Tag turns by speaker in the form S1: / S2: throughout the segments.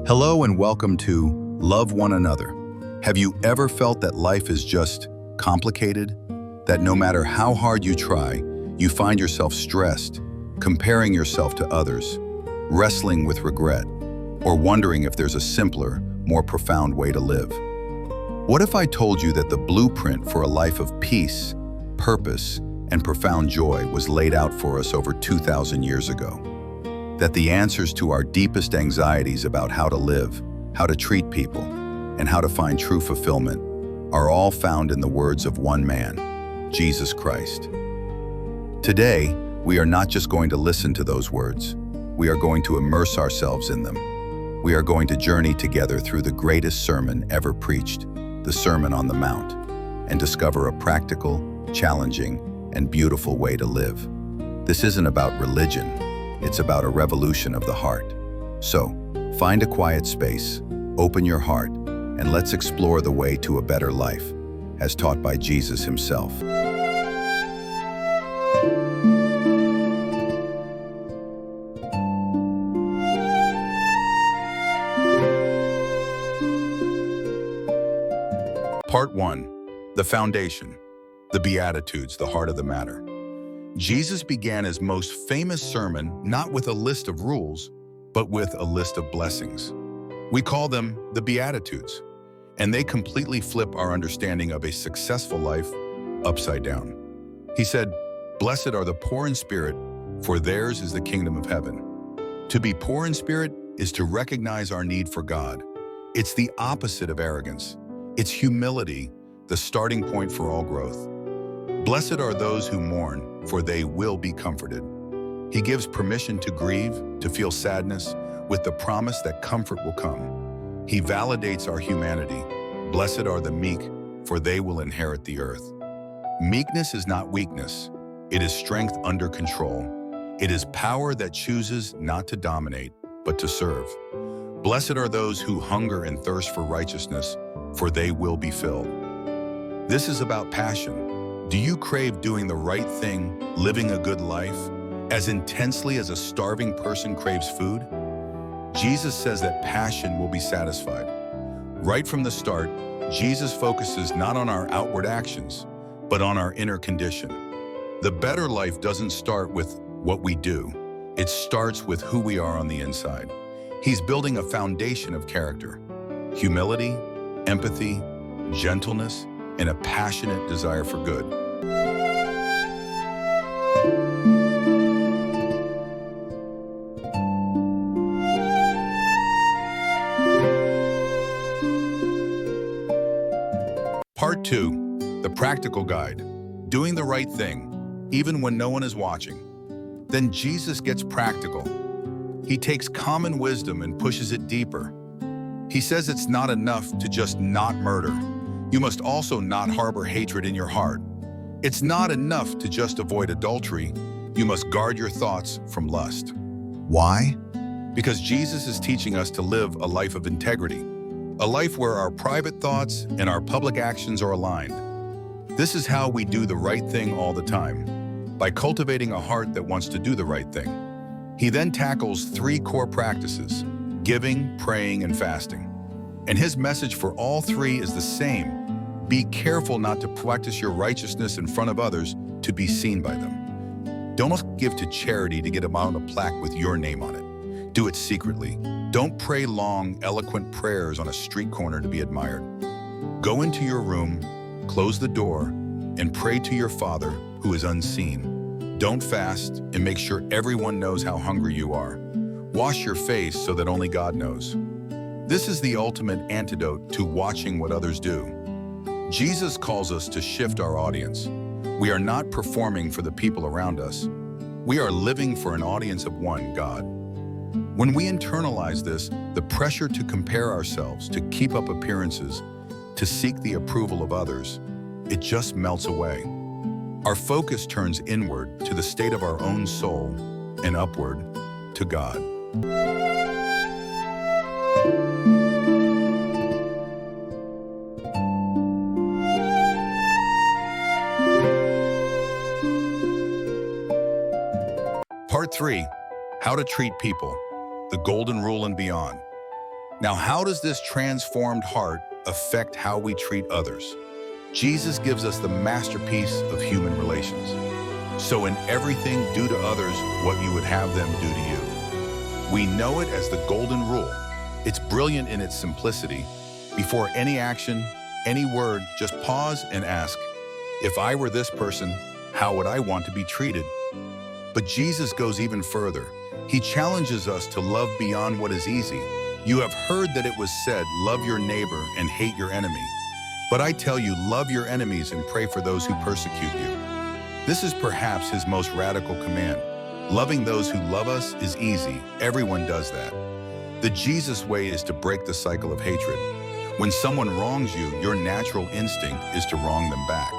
S1: Hello and welcome to Love One Another. Have you ever felt that life is just complicated? That no matter how hard you try, you find yourself stressed, comparing yourself to others, wrestling with regret, or wondering if there's a simpler, more profound way to live? What if I told you that the blueprint for a life of peace, purpose, and profound joy was laid out for us over 2,000 years ago? That the answers to our deepest anxieties about how to live, how to treat people, and how to find true fulfillment are all found in the words of one man, Jesus Christ. Today, we are not just going to listen to those words. We are going to immerse ourselves in them. We are going to journey together through the greatest sermon ever preached, the Sermon on the Mount, and discover a practical, challenging, and beautiful way to live. This isn't about religion. It's about a revolution of the heart. So, find a quiet space, open your heart, and let's explore the way to a better life, as taught by Jesus himself. Part 1. The Foundation. The Beatitudes, the heart of the matter. Jesus began his most famous sermon not with a list of rules, but with a list of blessings. We call them the Beatitudes, and they completely flip our understanding of a successful life upside down. He said, "Blessed are the poor in spirit, for theirs is the kingdom of heaven." To be poor in spirit is to recognize our need for God. It's the opposite of arrogance. It's humility, the starting point for all growth. Blessed are those who mourn, for they will be comforted. He gives permission to grieve, to feel sadness, with the promise that comfort will come. He validates our humanity. Blessed are the meek, for they will inherit the earth. Meekness is not weakness. It is strength under control. It is power that chooses not to dominate, but to serve. Blessed are those who hunger and thirst for righteousness, for they will be filled. This is about passion. Do you crave doing the right thing, living a good life, as intensely as a starving person craves food? Jesus says that passion will be satisfied. Right from the start, Jesus focuses not on our outward actions, but on our inner condition. The better life doesn't start with what we do. It starts with who we are on the inside. He's building a foundation of character, humility, empathy, gentleness, and a passionate desire for good. Part 2. The Practical Guide. Doing the right thing, even when no one is watching. Then Jesus gets practical. He takes common wisdom and pushes it deeper. He says it's not enough to just not murder. You must also not harbor hatred in your heart. It's not enough to just avoid adultery. You must guard your thoughts from lust. Why? Because Jesus is teaching us to live a life of integrity, a life where our private thoughts and our public actions are aligned. This is how we do the right thing all the time, by cultivating a heart that wants to do the right thing. He then tackles 3 core practices: giving, praying, and fasting. And his message for all 3 is the same. Be careful not to practice your righteousness in front of others to be seen by them. Don't give to charity to get on a plaque with your name on it. Do it secretly. Don't pray long, eloquent prayers on a street corner to be admired. Go into your room, close the door, and pray to your Father who is unseen. Don't fast and make sure everyone knows how hungry you are. Wash your face so that only God knows. This is the ultimate antidote to watching what others do. Jesus calls us to shift our audience. We are not performing for the people around us. We are living for an audience of one, God. When we internalize this, the pressure to compare ourselves, to keep up appearances, to seek the approval of others, it just melts away. Our focus turns inward to the state of our own soul and upward to God. Part 3. How to treat people. The golden rule and beyond. Now, how does this transformed heart affect how we treat others? Jesus gives us the masterpiece of human relations. So in everything, do to others what you would have them do to you. We know it as the golden rule. It's brilliant in its simplicity. Before any action, any word, just pause and ask, if I were this person, how would I want to be treated? But Jesus goes even further. He challenges us to love beyond what is easy. You have heard that it was said, love your neighbor and hate your enemy. But I tell you, love your enemies and pray for those who persecute you. This is perhaps his most radical command. Loving those who love us is easy. Everyone does that. The Jesus way is to break the cycle of hatred. When someone wrongs you, your natural instinct is to wrong them back.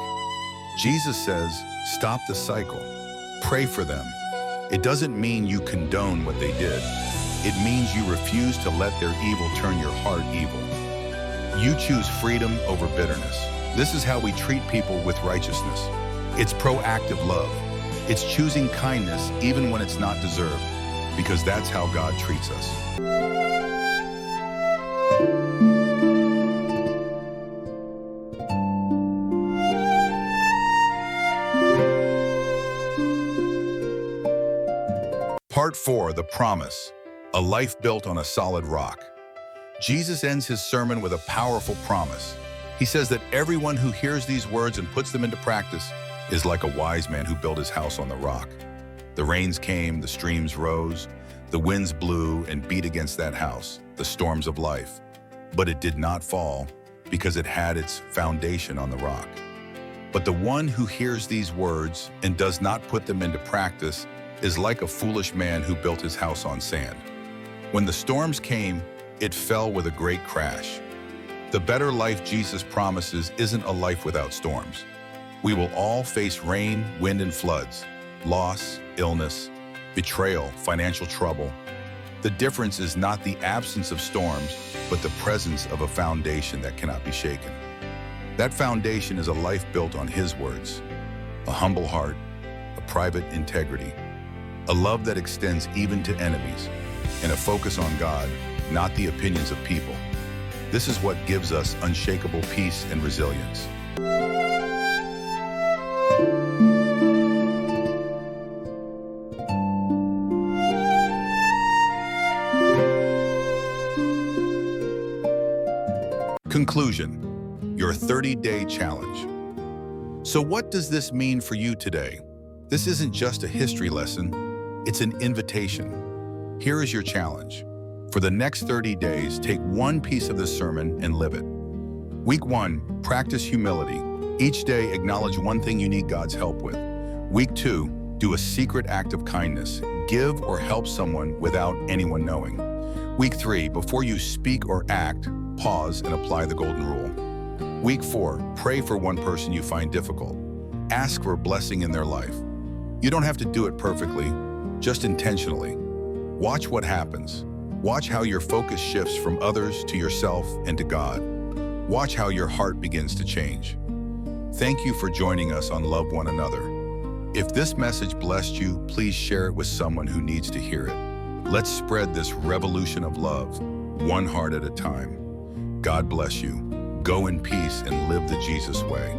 S1: Jesus says, stop the cycle. Pray for them. It doesn't mean you condone what they did. It means you refuse to let their evil turn your heart evil. You choose freedom over bitterness. This is how we treat people with righteousness. It's proactive love. It's choosing kindness even when it's not deserved, because that's how God treats us. Part 4, the promise, a life built on a solid rock. Jesus ends his sermon with a powerful promise. He says that everyone who hears these words and puts them into practice is like a wise man who built his house on the rock. The rains came, the streams rose, the winds blew and beat against that house, the storms of life. But it did not fall because it had its foundation on the rock. But the one who hears these words and does not put them into practice is like a foolish man who built his house on sand. When the storms came, it fell with a great crash. The better life Jesus promises isn't a life without storms. We will all face rain, wind, and floods, loss, illness, betrayal, financial trouble. The difference is not the absence of storms, but the presence of a foundation that cannot be shaken. That foundation is a life built on his words, a humble heart, a private integrity, a love that extends even to enemies, and a focus on God, not the opinions of people. This is what gives us unshakable peace and resilience. Conclusion, your 30-day challenge. So what does this mean for you today? This isn't just a history lesson. It's an invitation. Here is your challenge. For the next 30 days, take one piece of this sermon and live it. Week 1, practice humility. Each day, acknowledge one thing you need God's help with. Week 2, do a secret act of kindness. Give or help someone without anyone knowing. Week 3, before you speak or act, pause and apply the golden rule. Week 4, pray for one person you find difficult. Ask for a blessing in their life. You don't have to do it perfectly, just intentionally. Watch what happens. Watch how your focus shifts from others to yourself and to God. Watch how your heart begins to change. Thank you for joining us on Love One Another. If this message blessed you, please share it with someone who needs to hear it. Let's spread this revolution of love, one heart at a time. God bless you. Go in peace and live the Jesus way.